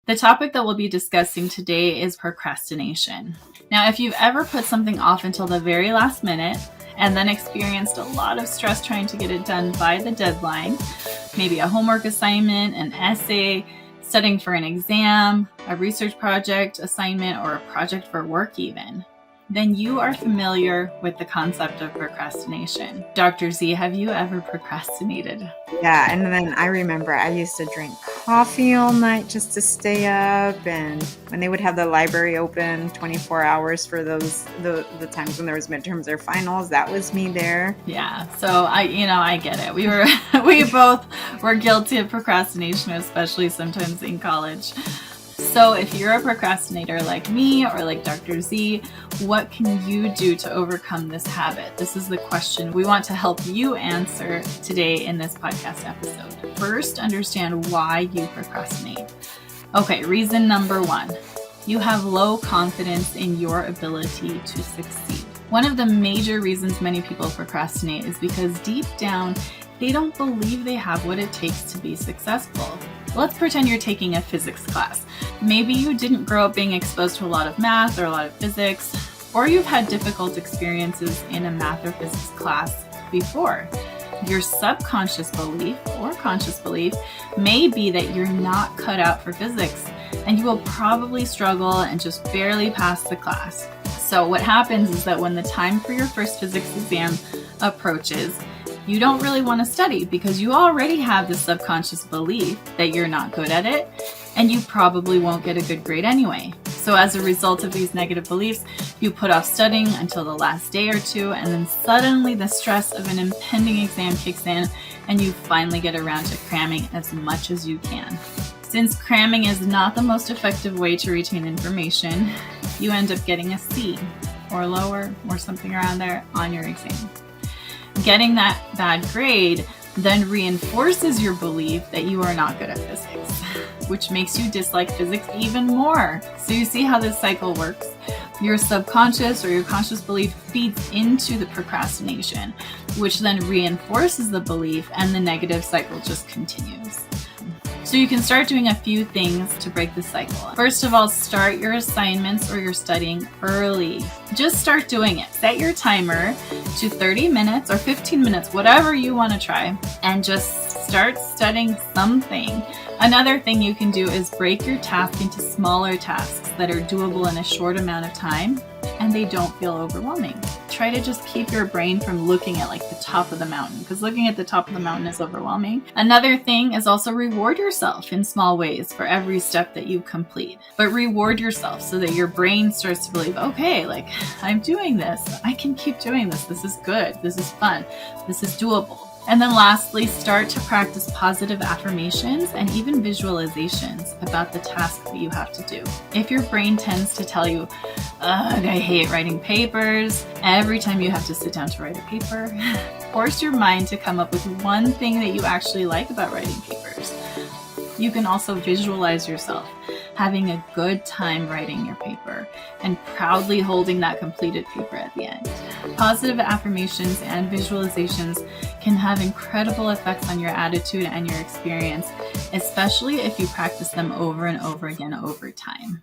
The topic that we'll be discussing today is procrastination. Now, if you've ever put something off until the very last minute and then experienced a lot of stress trying to get it done by the deadline, maybe a homework assignment, an essay, studying for an exam, a research project, assignment, or a project for work even, then you are familiar with the concept of procrastination. Dr. Z, have you ever procrastinated? Yeah, and then I remember I used to drink coffee all night just to stay up, and when they would have the library open 24 hours for the times when there was midterms or finals, that was me there. Yeah, so I get it. We both were guilty of procrastination, especially sometimes in college. So if you're a procrastinator like me or like Dr. Z, what can you do to overcome this habit? This is the question we want to help you answer today in this podcast episode. First, understand why you procrastinate. Okay, reason number 1, you have low confidence in your ability to succeed. One of the major reasons many people procrastinate is because deep down, they don't believe they have what it takes to be successful. Let's pretend you're taking a physics class. Maybe you didn't grow up being exposed to a lot of math or a lot of physics, or you've had difficult experiences in a math or physics class before. Your subconscious belief or conscious belief may be that you're not cut out for physics, and you will probably struggle and just barely pass the class. So what happens is that when the time for your first physics exam approaches, you don't really want to study because you already have this subconscious belief that you're not good at it, and you probably won't get a good grade anyway. So as a result of these negative beliefs, you put off studying until the last day or two, and then suddenly the stress of an impending exam kicks in, and you finally get around to cramming as much as you can. Since cramming is not the most effective way to retain information, you end up getting a C or lower or something around there on your exam. Getting that bad grade then reinforces your belief that you are not good at physics, which makes you dislike physics even more. So you see how this cycle works? Your subconscious or your conscious belief feeds into the procrastination, which then reinforces the belief, and the negative cycle just continues. So you can start doing a few things to break the cycle. First of all, start your assignments or your studying early. Just start doing it. Set your timer to 30 minutes or 15 minutes, whatever you want to try, and just start studying something. Another thing you can do is break your task into smaller tasks that are doable in a short amount of time, and they don't feel overwhelming. Try to just keep your brain from looking at like the top of the mountain, because looking at the top of the mountain is overwhelming. Another thing is also reward yourself in small ways for every step that you complete. But reward yourself so that your brain starts to believe, okay, like I'm doing this. I can keep doing this. This is good. This is fun. This is doable. And then lastly, start to practice positive affirmations and even visualizations about the task that you have to do. If your brain tends to tell you, ugh, I hate writing papers, every time you have to sit down to write a paper, force your mind to come up with one thing that you actually like about writing papers. You can also visualize yourself having a good time writing your paper and proudly holding that completed paper at the end. Positive affirmations and visualizations can have incredible effects on your attitude and your experience, especially if you practice them over and over again over time.